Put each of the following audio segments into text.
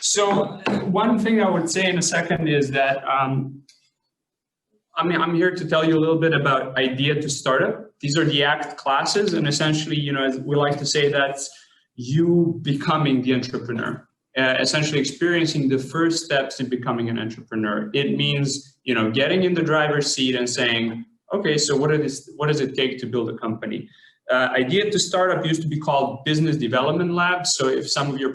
So one thing I would say in a second is that I'm here to tell you a little bit about idea to startup. These are the ACT classes, and essentially, as we like to say, that's you becoming the entrepreneur. Essentially experiencing the first steps in becoming an entrepreneur. It means, getting in the driver's seat and saying, okay, so what does it take to build a company? Idea to Startup used to be called Business Development Lab. So if some of your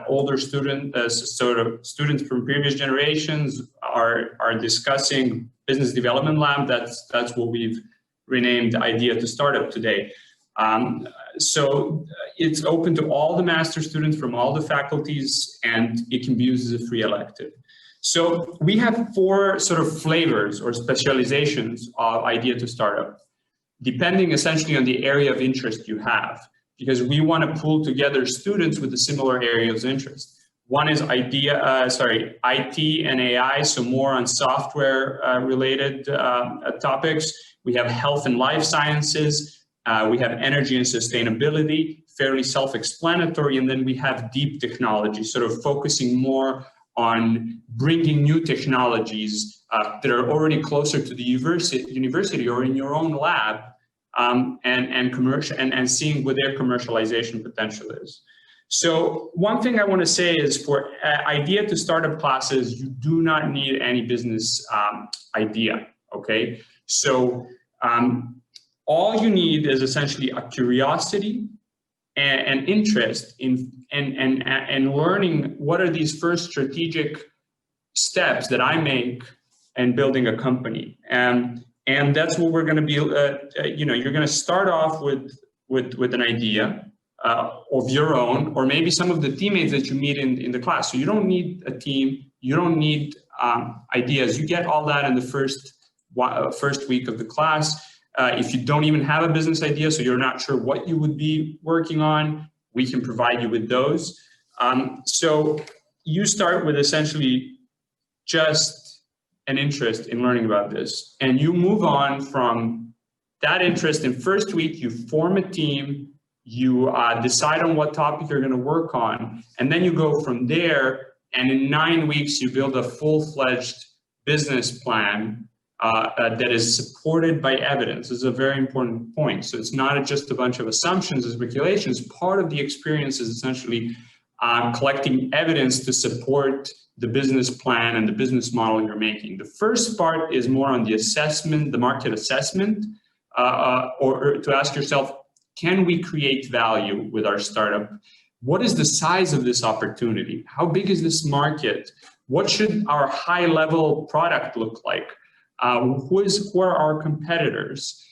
older students from previous generations are discussing Business Development Lab, that's what we've renamed Idea to Startup today. So it's open to all the master students from all the faculties, and it can be used as a free elective. So we have 4 sort of flavors or specializations of Idea to Startup, depending essentially on the area of interest you have, because we want to pull together students with a similar area of interest. One is IT and AI, so more on software related topics. We have health and life sciences. We have energy and sustainability, fairly self-explanatory, and then we have deep technology, sort of focusing more on bringing new technologies that are already closer to the university or in your own lab, and seeing what their commercialization potential is. So one thing I want to say is for Idea to Startup classes, you do not need any business idea, okay? So all you need is essentially a curiosity and interest in learning what are these first strategic steps that I make in building a company. And that's what we're going to be, you're going to start off with an idea of your own, or maybe some of the teammates that you meet in the class. So you don't need a team, you don't need ideas. You get all that in the first week of the class. If you don't even have a business idea, so you're not sure what you would be working on, we can provide you with those. So you start with essentially just an interest in learning about this, and you move on from that interest. In first week, you form a team, you decide on what topic you're going to work on, and then you go from there, and in 9 weeks, you build a full-fledged business plan that is supported by evidence. This is a very important point. So it's not just a bunch of assumptions and speculations. Part of the experience is essentially collecting evidence to support the business plan and the business model you're making. The first part is more on the assessment, the market assessment, or to ask yourself, can we create value with our startup? What is the size of this opportunity? How big is this market? What should our high-level product look like? Who are our competitors?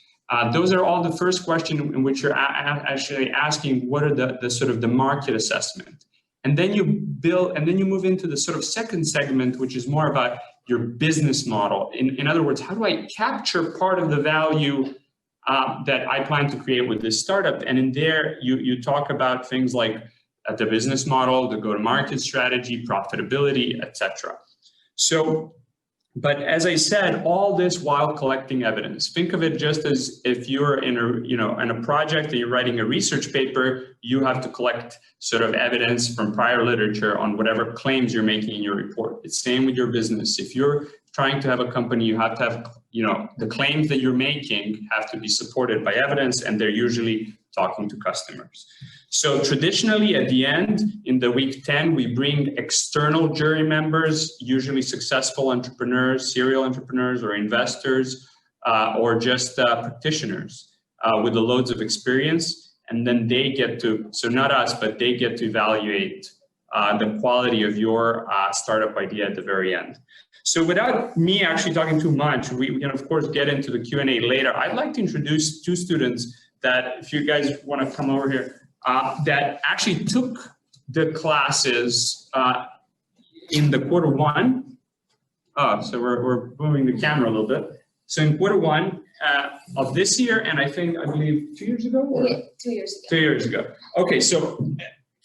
Those are all the first question in which you're actually asking what are the sort of the market assessment. And then you build, and then you move into the sort of second segment, which is more about your business model. In other words, how do I capture part of the value that I plan to create with this startup? And in there, you talk about things like the business model, the go-to-market strategy, profitability, etc. So, but as I said, all this while collecting evidence. Think of it just as if you're in a project and you're writing a research paper, you have to collect sort of evidence from prior literature on whatever claims you're making in your report. It's same with your business. If you're trying to have a company, you have to have, the claims that you're making have to be supported by evidence, and they're usually talking to customers. So traditionally at the end, in the week 10, we bring external jury members, usually successful entrepreneurs, serial entrepreneurs or investors, or just practitioners with the loads of experience. And then they get to, so not us, but they get to evaluate the quality of your startup idea at the very end. So without me actually talking too much, we can of course get into the Q&A later. I'd like to introduce 2 students that, if you guys want to come over here, that actually took the classes in the quarter 1. Oh, so we're moving the camera a little bit. So in quarter 1 of this year, and I believe 2 years ago? Or? Yeah, 2 years ago. 2 years ago. Okay, so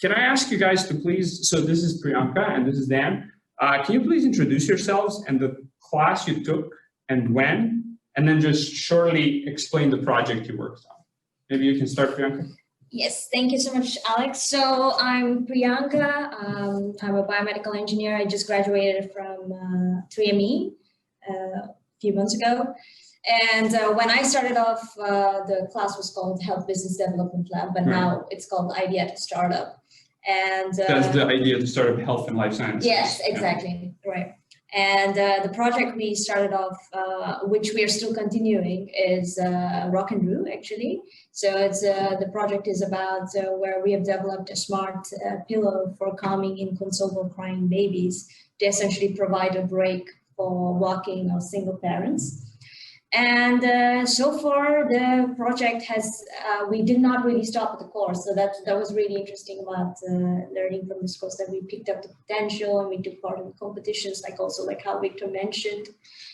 can I ask you guys to please, so this is Priyanka and this is Dan. Can you please introduce yourselves and the class you took and when, and then just shortly explain the project you worked on? Maybe you can start, Priyanka. Yes, thank you so much, Alex. So I'm Priyanka. I'm a biomedical engineer. I just graduated from 3ME a few months ago. And when I started off, the class was called Health Business Development Lab, but now it's called Idea to Startup. And that's the idea to start up health and life sciences. Yes, exactly, right. And the project we started off, which we are still continuing, is Rock and Brew, actually. So it's the project is about where we have developed a smart pillow for calming inconsolable crying babies to essentially provide a break for walking or single parents. And so far, the project has, we did not really stop at the course. So that was really interesting about learning from this course, that we picked up the potential and we took part in competitions, like how Victor mentioned.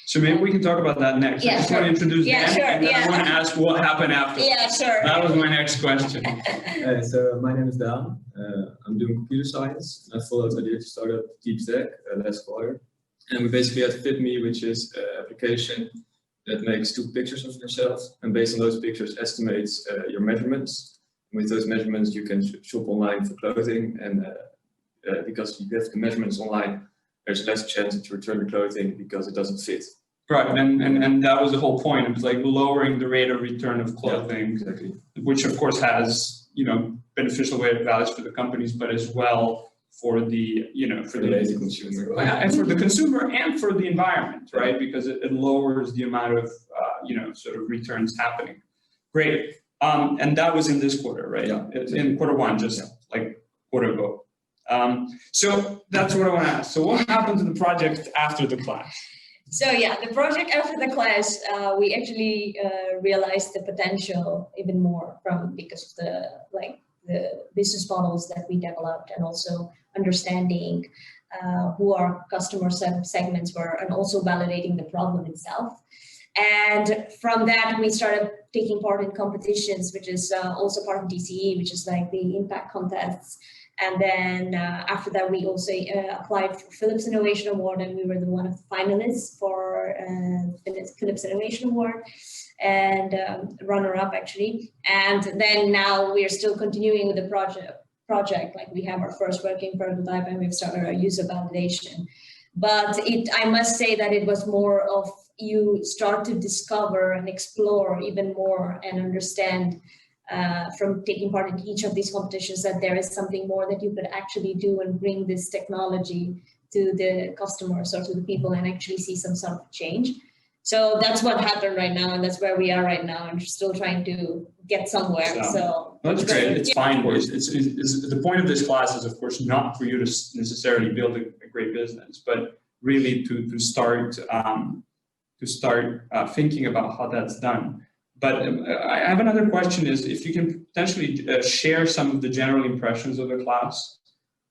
So maybe we can talk about that next. Yeah, I just sure. want to introduce them, and then yeah. I want to ask what happened after. Yeah, sure. That was my next question. So my name is Daan. I'm doing computer science. I followed the idea to start up Deep Tech last quarter. And we basically had FitMe, which is an application that makes 2 pictures of yourself, and based on those pictures estimates your measurements. And with those measurements, you can shop online for clothing, and because you have the measurements online, there's less chance that you return the clothing because it doesn't fit. Right, and that was the whole point. It was like lowering the rate of return of clothing, yeah, exactly. Which of course has beneficial values for the companies, but as well for the for the consumer, and for the consumer and for the environment, right? Because it lowers the amount of sort of returns happening. Great, and that was in this quarter, right? Yeah, in quarter one, just like quarter ago. So that's what I want to ask. So what happened to the project after the class? So yeah, the project after the class, we actually realized the potential even more because of the business models that we developed, and also understanding who our customer segments were, and also validating the problem itself. And from that, we started taking part in competitions, which is also part of DCE, which is like the impact contests. And then after that, we also applied for Philips Innovation Award, and we were one of the finalists for Philips Innovation Award, and runner-up actually. And then now we are still continuing with the project. Like, we have our first working prototype, and we've started our user validation. But I must say that it was more of, you start to discover and explore even more and understand from taking part in each of these competitions that there is something more that you could actually do and bring this technology to the customers or to the people and actually see some sort of change. So that's what happened right now, and that's where we are right now, and we're still trying to get somewhere. So that's great. It's fine. The point of this class is, of course, not for you to necessarily build a great business, but really to start thinking about how that's done. But I have another question: is if you can potentially share some of the general impressions of the class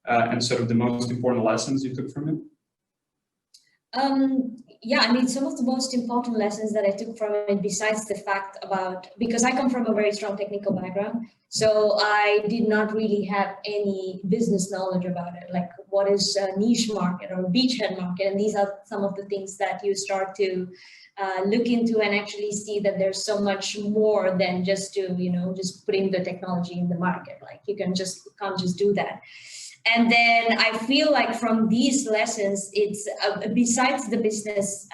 and sort of the most important lessons you took from it. Yeah, I mean, some of the most important lessons that I took from it, besides the fact because I come from a very strong technical background, so I did not really have any business knowledge about it, like what is a niche market or a beachhead market, and these are some of the things that you start to look into and actually see that there's so much more than just just putting the technology in the market. Like, you can't just do that. And then I feel like from these lessons, it's besides the business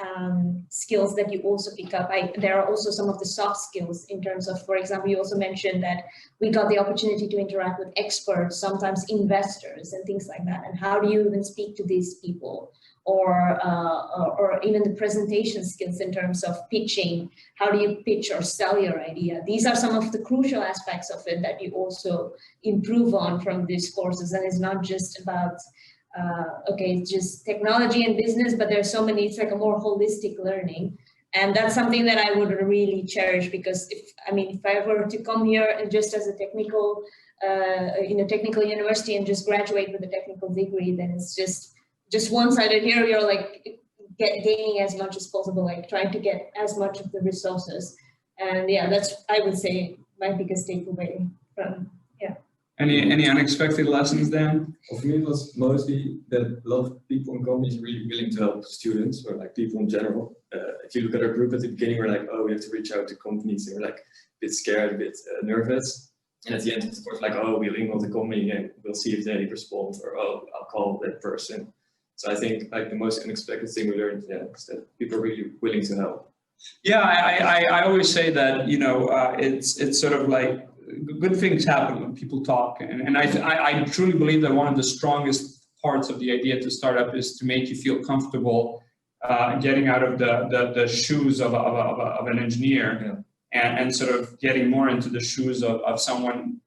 skills that you also pick up, there are also some of the soft skills in terms of, for example, you also mentioned that we got the opportunity to interact with experts, sometimes investors and things like that. And how do you even speak to these people? Or even the presentation skills in terms of pitching. How do you pitch or sell your idea? These are some of the crucial aspects of it that you also improve on from these courses. And it's not just about, it's just technology and business, but there's so many, it's like a more holistic learning. And that's something that I would really cherish, because if I were to come here just as a technical, in a technical university and just graduate with a technical degree, then it's just one-sided. Here you're like gaining as much as possible, like trying to get as much of the resources. And yeah, that's, I would say, my biggest takeaway from, yeah. Any unexpected lessons then? Well, for me, it was mostly that a lot of people and companies are really willing to help students, or like people in general. If you look at our group at the beginning, we're like, oh, we have to reach out to companies, and we're like a bit scared, a bit nervous. And at the end, of course, like, oh, we'll email the company and we'll see if they respond, or oh, I'll call that person. So I think like the most unexpected thing we learned is that people are really willing to help. Yeah, I always say that, you know, it's sort of like good things happen when people talk. And I truly believe that one of the strongest parts of the idea to start up is to make you feel comfortable getting out of the shoes of an engineer, and sort of getting more into the shoes of someone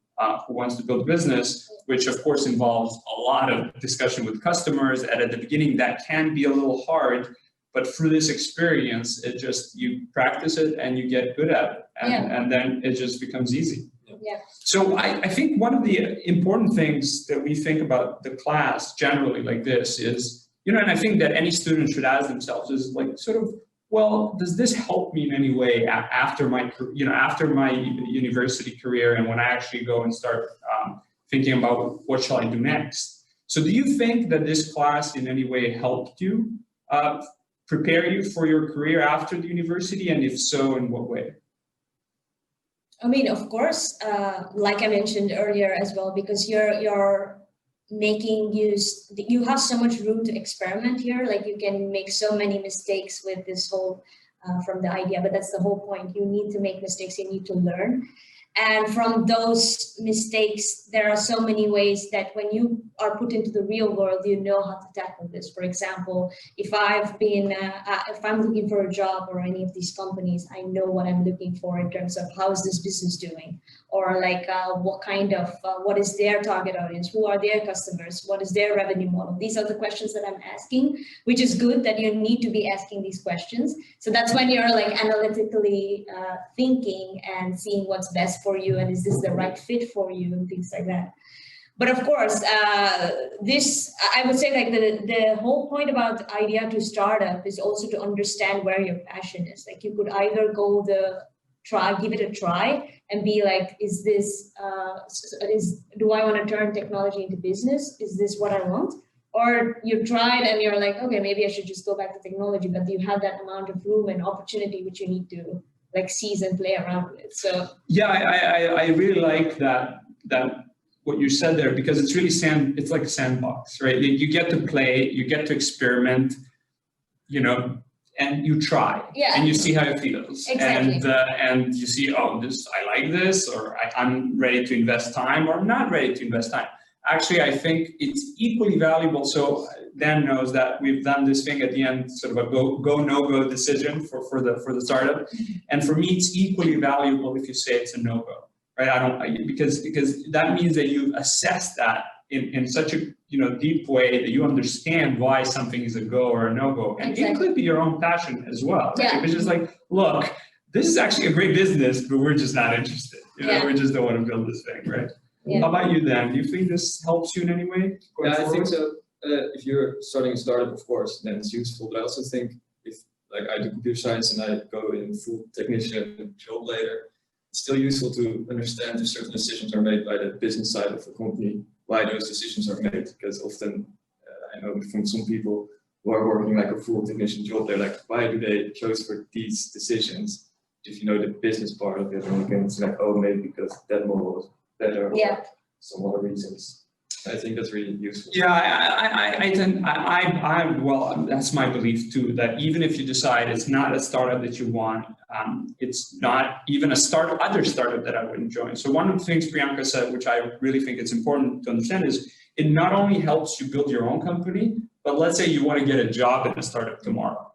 who wants to build a business, which of course involves a lot of discussion with customers. And at the beginning, that can be a little hard, but through this experience, it just, you practice it and you get good at it, and then it just becomes easy. Yeah. So I think one of the important things that we think about the class generally like this is, you know, and I think that any student should ask themselves is like sort of, well, does this help me in any way after my, you know, after my university career, and when I actually go and start thinking about what shall I do next? So do you think that this class in any way helped you prepare you for your career after the university, and if so, in what way? I mean, of course, like I mentioned earlier as well, because you're making use, you have so much room to experiment here. Like you can make so many mistakes with this whole, from the idea, but that's the whole point. You need to make mistakes, you need to learn. And from those mistakes, there are so many ways that when you are put into the real world, you know how to tackle this. For example, if if I'm looking for a job or any of these companies, I know what I'm looking for in terms of how is this business doing, or like what kind of, what is their target audience, who are their customers, what is their revenue model. These are the questions that I'm asking, which is good that you need to be asking these questions. So that's when you're like analytically thinking and seeing what's best for you, and is this the right fit for you, and things like that. But of course, this, I would say, like the whole point about the idea to startup is also to understand where your passion is. Like you could either go give it a try and be like, is this, do I want to turn technology into business? Is this what I want? Or you tried and you're like, okay, maybe I should just go back to technology, but you have that amount of room and opportunity which you need to like seize and play around with. So yeah, I really like that what you said there, because it's really it's like a sandbox, right? You get to play, you get to experiment, you know, and you try, and you see how it feels. Exactly. And you see, oh, I like this, or I'm ready to invest time, or I'm not ready to invest time. Actually, I think it's equally valuable. So Dan knows that we've done this thing at the end, sort of a go no-go decision for the startup. And for me, it's equally valuable if you say it's a no-go, right? Because that means that you've assessed that in such a deep way that you understand why something is a go or a no-go. And it could be your own passion as well. Right? Yeah. It's just like, look, this is actually a great business, but we're just not interested. We just don't want to build this thing, right? Yeah. How about you, Dan? Do you think this helps you in any way? Yeah, I think so. If you're starting a startup, of course, then it's useful. But I also think if, like, I do computer science and I go in full technician job later, it's still useful to understand if certain decisions are made by the business side of the company, why those decisions are made. Because often, I know from some people who are working like a full technician job, they're like, why do they choose for these decisions? If you know the business part of it, and you can say like, oh, maybe because that model was better, or some other reasons. I think that's really useful. Yeah, well, that's my belief too, that even if you decide it's not a startup that you want, it's not even other startup that I wouldn't join. So one of the things Priyanka said, which I really think it's important to understand, is it not only helps you build your own company, but let's say you want to get a job in a startup tomorrow.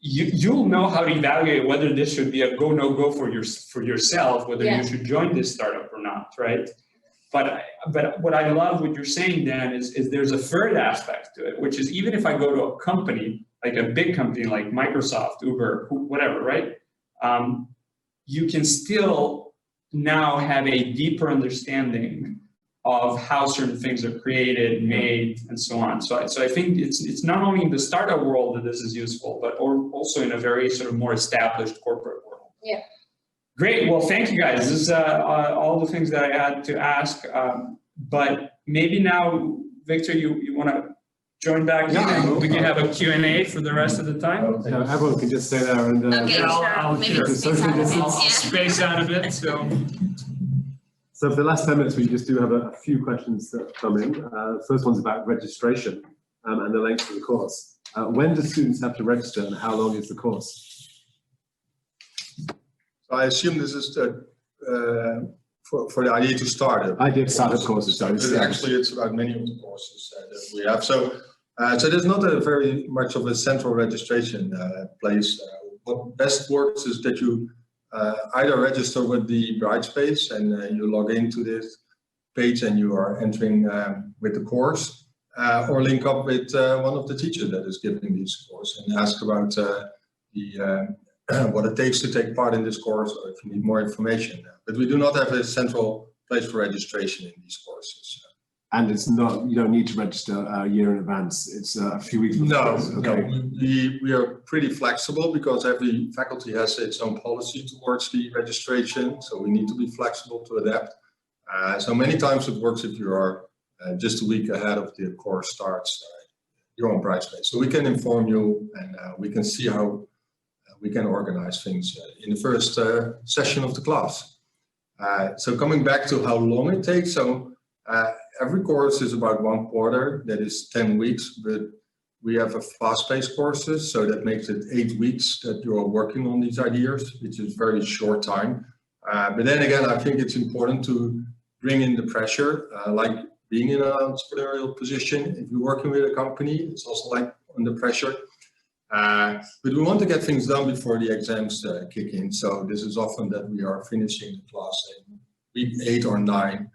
You'll know how to evaluate whether this should be a go, no go for yourself, whether you should join this startup or not, right? But what I love what you're saying, Dan, is there's a third aspect to it, which is even if I go to a company, like a big company like Microsoft, Uber, whatever, right? You can still now have a deeper understanding of how certain things are created, made, and so on. So I think it's not only in the startup world that this is useful, but also in a very sort of more established corporate world. Yeah. Great. Well, thank you guys. This is all the things that I had to ask. But maybe now, Victor, you want to join back in and we can have a Q&A for the rest of the time? Yeah, everyone can just stay there and I'll space out a bit. So So for the last 10 minutes, we just do have a few questions that have come in. The first one's about registration and the length of the course. When do students have to register and how long is the course? So I assume this is for the idea to start it. Idea to start the courses. So Actually, it's about many of the courses that we have. So there's not a very much of a central registration place. What best works is that you either register with the Brightspace and you log into this page and you are entering with the course, or link up with one of the teachers that is giving this course and ask about what it takes to take part in this course, or if you need more information. But we do not have a central place for registration in these courses. And it's not, you don't need to register a year in advance. It's a few weeks. No, okay. no. We are pretty flexible because every faculty has its own policy towards the registration. So we need to be flexible to adapt. So many times it works if you are just a week ahead of the course starts, you're on Brightspace. So we can inform you and we can see how we can organize things in the first session of the class. So coming back to how long it takes. So every course is about 1 quarter, that is 10 weeks, but we have a fast-paced courses, so that makes it 8 weeks that you're working on these ideas, which is very short time. But then again, I think it's important to bring in the pressure, like being in an entrepreneurial position. If you're working with a company, it's also like under pressure. But we want to get things done before the exams kick in. So this is often that we are finishing the class in week 8 or 9.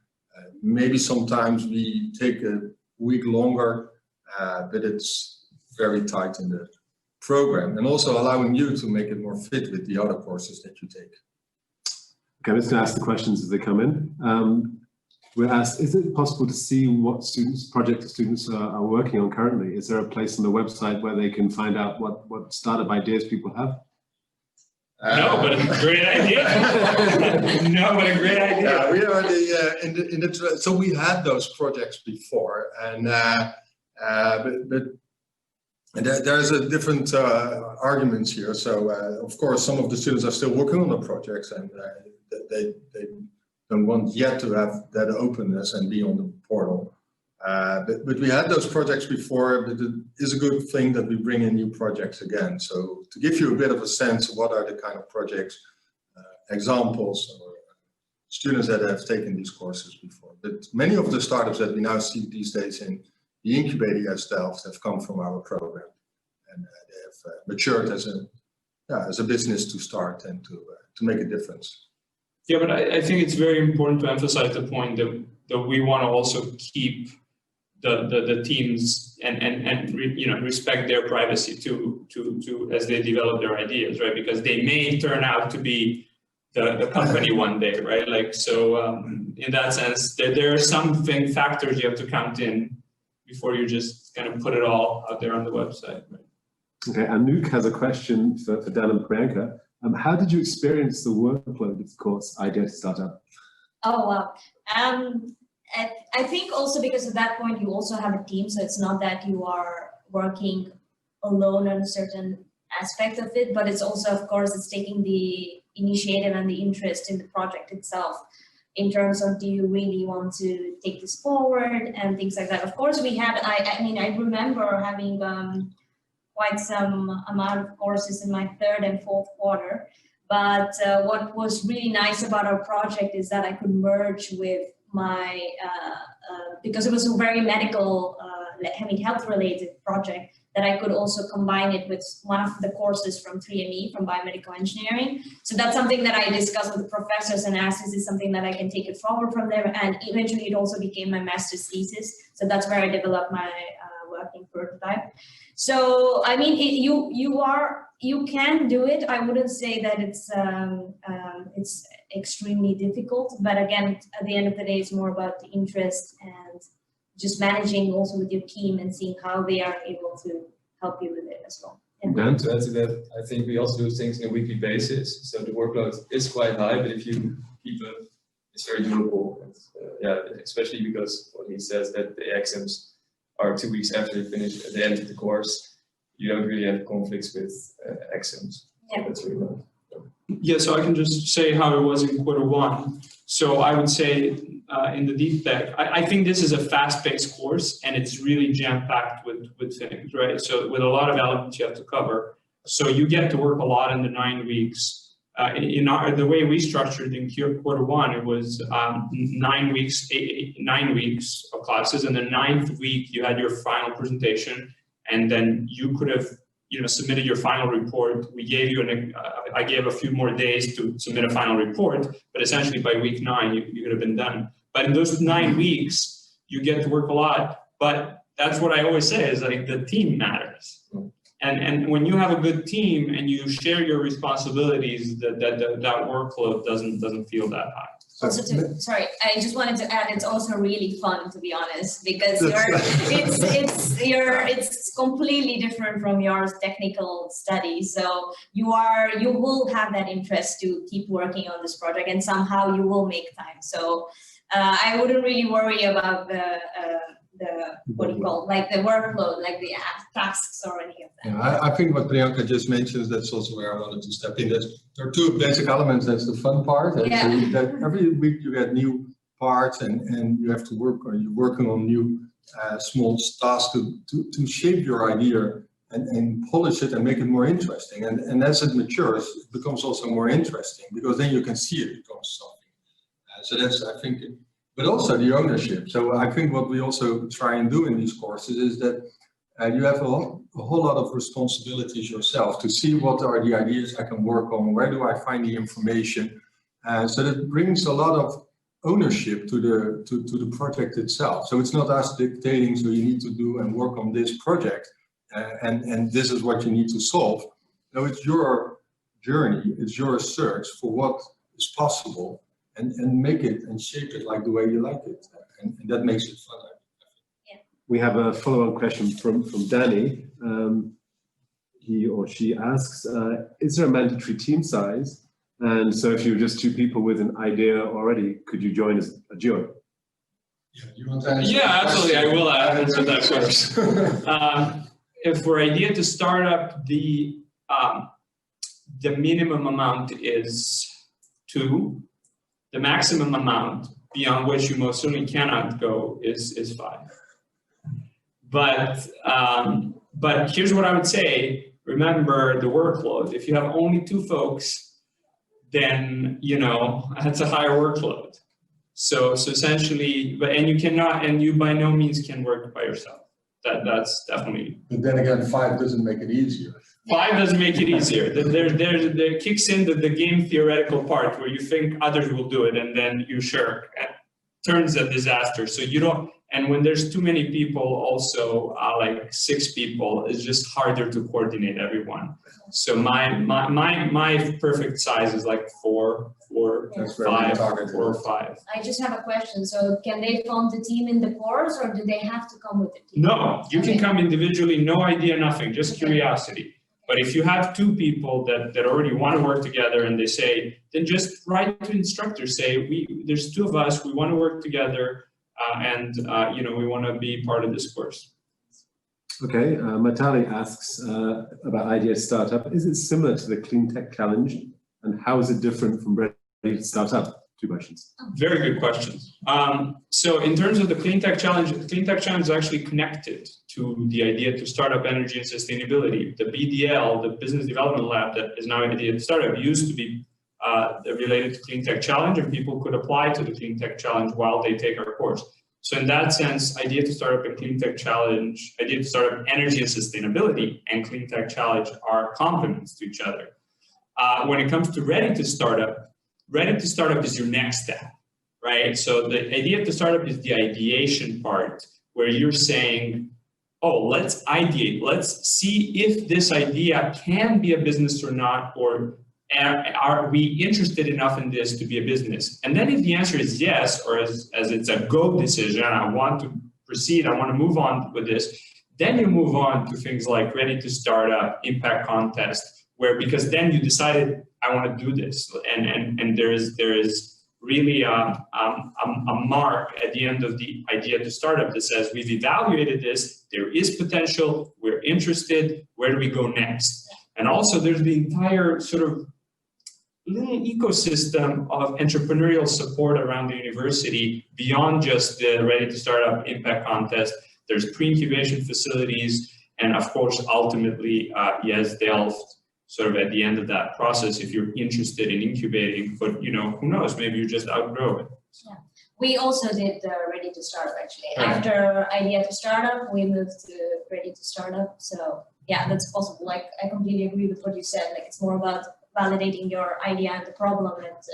Maybe sometimes we take a week longer, but it's very tight in the program, and also allowing you to make it more fit with the other courses that you take. Okay, I'm just going to ask the questions as they come in. We're asked, is it possible to see what project students are working on currently? Is there a place on the website where they can find out what startup ideas people have? No, but a great idea. No, but a great idea. Yeah, we are in the so we had those projects before, and but there's a different arguments here. So of course, some of the students are still working on the projects, and they don't want yet to have that openness and be on the portal. But we had those projects before, but it is a good thing that we bring in new projects again. So to give you a bit of a sense of what are the kind of projects, examples, or students that have taken these courses before. But many of the startups that we now see these days in the incubator as Delft have come from our program. And they have matured as a business to start and to make a difference. Yeah, but I think it's very important to emphasize the point that we want to also keep the teams and respect their privacy to as they develop their ideas, right? Because they may turn out to be the company one day, right? Like, so in that sense, there are some factors you have to count in before you just kind of put it all out there on the website, right? Okay, Anouk has a question for Dan and Priyanka. How did you experience the workload of the course, Idea to Startup? Oh, wow. I think also because at that point you also have a team, so it's not that you are working alone on a certain aspect of it, but it's also, of course, it's taking the initiative and the interest in the project itself in terms of, do you really want to take this forward and things like that. Of course, we had, I remember having quite some amount of courses in my 3rd and 4th quarter. But what was really nice about our project is that I could merge with my, because it was a very medical, health-related project, that I could also combine it with one of the courses from 3ME, from biomedical engineering. So that's something that I discussed with the professors and asked, is this something that I can take it forward from there? And eventually it also became my master's thesis. So that's where I developed my working prototype. So, I mean, you can do it. I wouldn't say that it's extremely difficult, but again, at the end of the day, it's more about the interest and just managing also with your team and seeing how they are able to help you with it as well. Dan? To add to that, I think we also do things on a weekly basis. So the workload is quite high, but if you keep it, it's very doable. And, especially because what he says that the exams are 2 weeks after you finish at the end of the course, you don't really have conflicts with exams. Yeah. That's really nice. Yeah, so I can just say how it was in quarter 1. So I would say in the deep tech, I think this is a fast-paced course and it's really jam-packed with things, right? So with a lot of elements you have to cover. So you get to work a lot in the 9 weeks. The way we structured in quarter one, it was 9 weeks, 9 weeks of classes, and the 9th week you had your final presentation, and then you could have submitted your final report. We gave you I gave a few more days to submit a final report, but essentially by week 9 you could have been done. But in those 9 weeks you get to work a lot. But that's what I always say is like the team matters. And when you have a good team and you share your responsibilities, that workload doesn't feel that high. Also, sorry, I just wanted to add, it's also really fun, to be honest, because it's completely different from your technical study. So you will have that interest to keep working on this project, and somehow you will make time. So I wouldn't really worry about the what do you call, like the workload, like the tasks or any of that. Yeah, I think what Priyanka just mentions, that's also where I wanted to step in. There are two basic elements. That's the fun part. Yeah. So that every week you get new parts and you have to work, or you're working on new small tasks to shape your idea and polish it and make it more interesting. And as it matures, it becomes also more interesting because then you can see it becomes something. So that's, I think, but also the ownership. So I think what we also try and do in these courses is that you have a whole lot of responsibilities yourself to see what are the ideas I can work on, where do I find the information. So that brings a lot of ownership to the project itself. So it's not us dictating, so you need to do and work on this project and this is what you need to solve. No, it's your journey, it's your search for what is possible. And make it and shape it like the way you like it, and that makes it fun. Yeah. We have a follow-on question from Danny. He or she asks, is there a mandatory team size? And so if you're just 2 people with an idea already, could you join as a duo? Yeah, you want to answer? Yeah, absolutely. I will answer that first. If for idea to start up, the minimum amount is 2. The maximum amount beyond which you most certainly cannot go is 5. But here's what I would say. Remember the workload. If you have only 2 folks, then that's a higher workload. So essentially, and you by no means can work by yourself. That's definitely. But then again, 5 doesn't make it easier. 5 doesn't make it easier. There kicks in the game theoretical part where you think others will do it and then you shirk. It turns a disaster. So you don't, and when there's too many people also, like 6 people, it's just harder to coordinate everyone. So my perfect size is like 4, 5, 4 or 5. I just have a question. So can they form the team in the course, or do they have to come with the team? No, you can come individually, no idea, nothing, just curiosity. But if you have 2 people that already want to work together and they say, then just write to instructors, say, there's 2 of us, we want to work together, and we want to be part of this course. Okay, Matali asks about Idea Startup. Is it similar to the Clean Tech Challenge, and how is it different from Ready to Startup? 2 questions. Very good questions. So in terms of the Clean Tech Challenge, the Clean Tech Challenge is actually connected to the Idea to Startup Energy and Sustainability. The BDL, the Business Development Lab that is now Idea to Startup, used to be related to Clean Tech Challenge, and people could apply to the Clean Tech Challenge while they take our course. So in that sense, Idea to Startup and Clean Tech Challenge, Idea to Startup Energy and Sustainability and Clean Tech Challenge are complements to each other. When it comes to Ready to Startup is your next step, right? So the Idea to Startup is the ideation part where you're saying, oh, let's ideate, let's see if this idea can be a business or not, or are we interested enough in this to be a business? And then if the answer is yes, or as it's a go decision, I want to proceed, I want to move on with this, then you move on to things like Ready to Startup, Impact Contest, where because then you decided, I want to do this. And there is really a mark at the end of the Idea to Startup that says, we've evaluated this, there is potential, we're interested, where do we go next? And also there's the entire sort of little ecosystem of entrepreneurial support around the university beyond just the Ready to Startup impact contest. There's pre-incubation facilities, and of course, ultimately, yes, Delft, sort of at the end of that process, if you're interested in incubating, but you know, who knows, maybe you just outgrow it. Yeah. We also did Ready to Startup actually. Right. After Idea to Startup, we moved to Ready to Startup. So yeah, that's possible. Like I completely agree with what you said. Like it's more about validating your idea and the problem at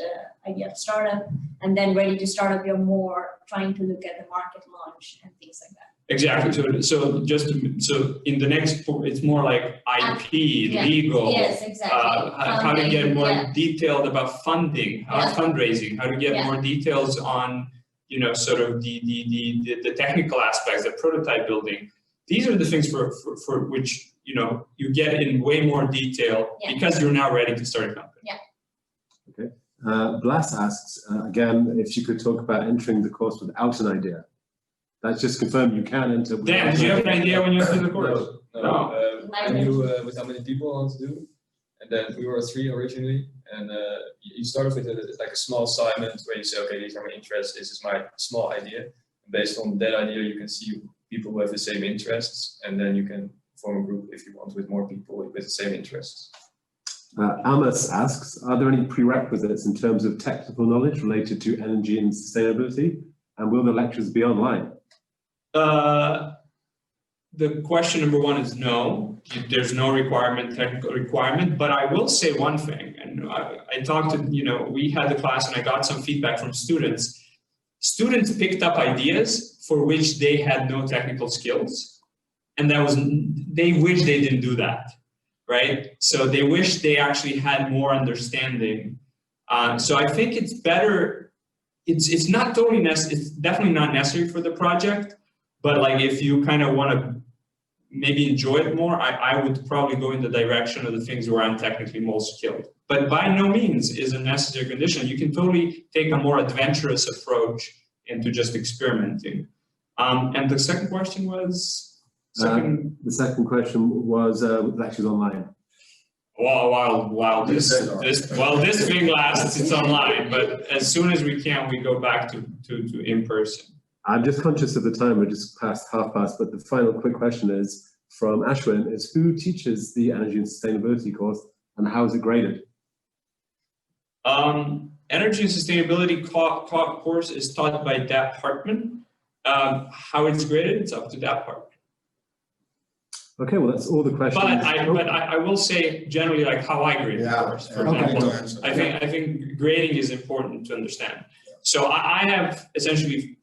Idea to Startup, and then Ready to Startup, you're more trying to look at the market launch and things like that. Exactly. So in the next, it's more like IP, Yeah. legal. Yes, exactly. How to get more Yeah. detailed about funding, fundraising, how to get more details on, you know, sort of the technical aspects, the prototype building. These are the things for which, you know, you get in way more detail because you're now ready to start a company. Yeah. Okay. Blas asks, again, if you could talk about entering the course without an idea. That's just confirmed you can enter. Dan, do you have an idea when you enter the course? No. I knew with how many people I want to do, and then we were 3 originally, and you start off with like a small assignment where you say, okay, these are my interests, this is my small idea. And based on that idea, you can see people who have the same interests, and then you can form a group if you want with more people with the same interests. Amos asks, are there any prerequisites in terms of technical knowledge related to energy and sustainability, and will the lectures be online? The question number 1 is no. There's no technical requirement, but I will say one thing, and I talked to, you know, we had the class and I got some feedback from students. Students picked up ideas for which they had no technical skills, and they wish they didn't do that, right? So they wish they actually had more understanding. So I think it's better, it's not totally necessary, it's definitely not necessary for the project. But like if you kind of want to maybe enjoy it more, I would probably go in the direction of the things where I'm technically most skilled. But by no means is a necessary condition. You can totally take a more adventurous approach into just experimenting. And the second question was? The second question was lectures online. While this thing lasts, it's online. But as soon as we can, we go back to in person. I'm just conscious of the time, we're just past 1/2 but the final quick question is from Ashwin, is who teaches the energy and sustainability course and how is it graded? Energy and sustainability course is taught by that department. How it's graded, it's up to that department. Okay, well that's all the questions. But I will say generally like how I grade the course, for example. I think grading is important to understand. So I have essentially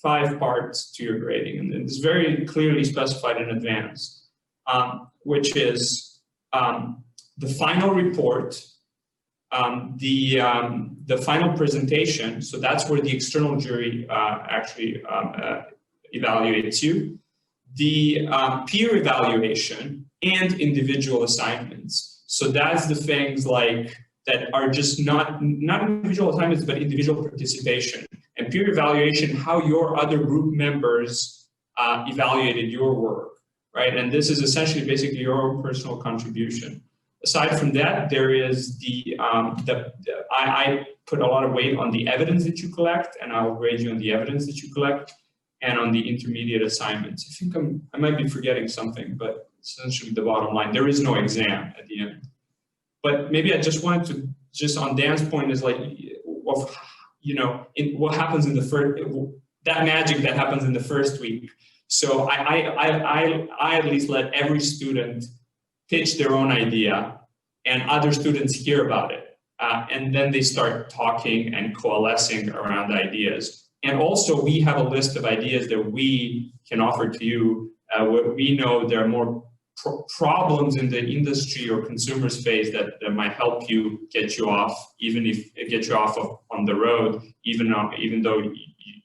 five parts to your grading, and it's very clearly specified in advance, which is the final report, the final presentation. So that's where the external jury actually evaluates you, the peer evaluation, and individual assignments. So that's the things like that are just not individual assignments, but individual participation. And peer evaluation, how your other group members evaluated your work, right? And this is essentially basically your own personal contribution. Aside from that, there is I put a lot of weight on the evidence that you collect, and I'll grade you on the evidence that you collect, and on the intermediate assignments. I think I might be forgetting something, but essentially the bottom line, there is no exam at the end. But maybe I just wanted to, just on Dan's point is like, you know, what happens in the first, that magic that happens in the first week. So I at least let every student pitch their own idea and other students hear about it. And then they start talking and coalescing around ideas. And also we have a list of ideas that we can offer to you. We know there are more problems in the industry or consumer space that might help you get you off, even if it gets you off on the road, even though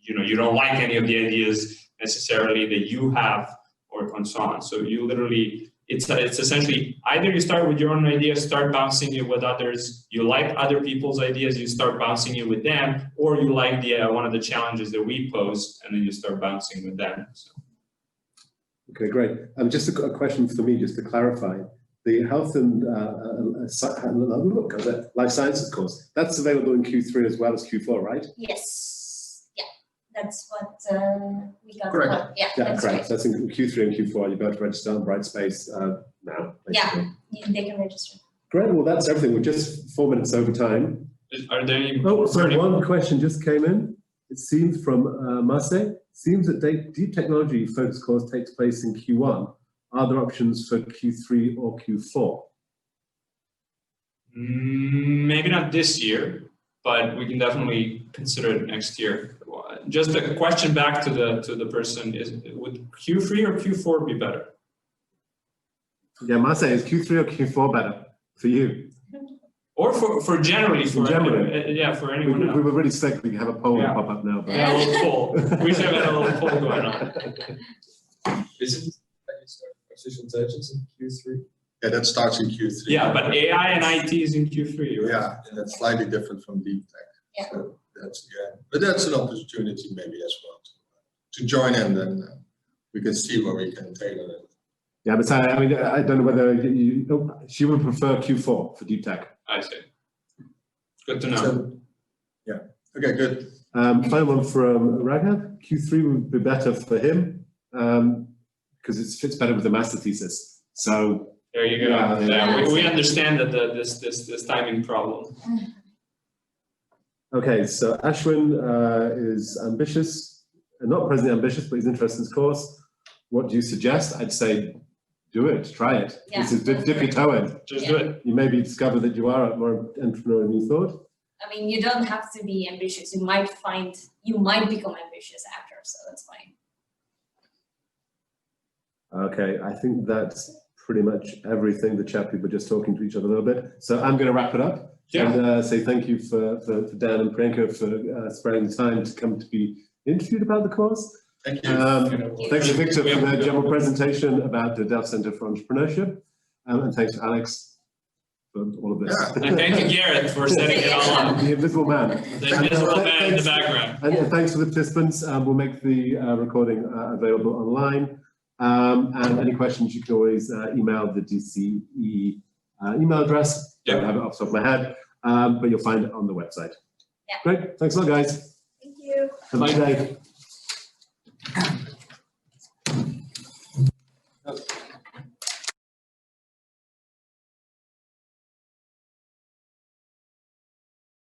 you don't like any of the ideas necessarily that you have, or so on. So you literally, it's essentially either you start with your own idea, start bouncing it with others. You like other people's ideas, you start bouncing it with them, or you like the one of the challenges that we pose, and then you start bouncing with them. So. Okay, great. Just a question for me, just to clarify. the health and life sciences course. That's available in Q3 as well as Q4, right? Yes. Yeah. That's what we got. Correct. Yeah. Yeah, That's correct. right. So that's in Q3 and Q4. You've got to register on Brightspace now. Basically. They can register. Great. Well, that's everything. We're just 4 minutes over time. Are there any? Oh, sorry. One question just came in. It seems from Marseille. Seems that deep technology focus course takes place in Q1. Are there options for Q3 or Q4? Maybe not this year, but we can definitely consider it next year. Just a question back to the person: would Q3 or Q4 be better? Yeah, Marseille, is Q3 or Q4 better for you? Or for generally, for generally. yeah, for anyone We else. were really sick. We can have a poll Yeah. pop up now. But Yeah, a little poll. We should have had a little poll going on. Isn't that you start artificial intelligence in Q3? Yeah, that starts in Q3. Yeah, but AI and IT is in Q3, right? Yeah, and that's slightly different from deep tech. Yeah. So but that's an opportunity maybe as well to join in, and we can see where we can tailor it. yeah, but I mean, I don't know whether she would prefer Q4 for deep tech. I see. Good to know. So, yeah. Okay, good. Final one from Raghav. Q3 would be better for him because it fits better with the master thesis. So There you go. Yeah, Yeah, we understand that this timing problem. okay, so Ashwin is ambitious, not presently ambitious, but he's interested in this course. What do you suggest? I'd say do it, try it. Yeah, This is go dip for your it. toe in. Just Yeah. do it. You maybe discover that you are more entrepreneurial than you thought. I mean, you don't have to be ambitious. You might become ambitious after, so that's fine. Okay, I think that's pretty much everything. The chat people are just talking to each other a little bit. So I'm going to wrap it up and say thank you for Dan and Priyanka for sparing the time to come to be interviewed about the course. Thank you. Thanks to Victor for the general presentation about the Delft Centre for Entrepreneurship. And thanks to Alex for all of this. Yeah. And thank you, Garrett, for setting it all up. The invisible man. The invisible man in the background. And thanks to the participants. We'll make the recording available online. And any questions, you can always email the DCE email address. I don't have it off the top of my head, but you'll find it on the website. Yeah. Great. Thanks a lot, guys. Thank you. Have a good day.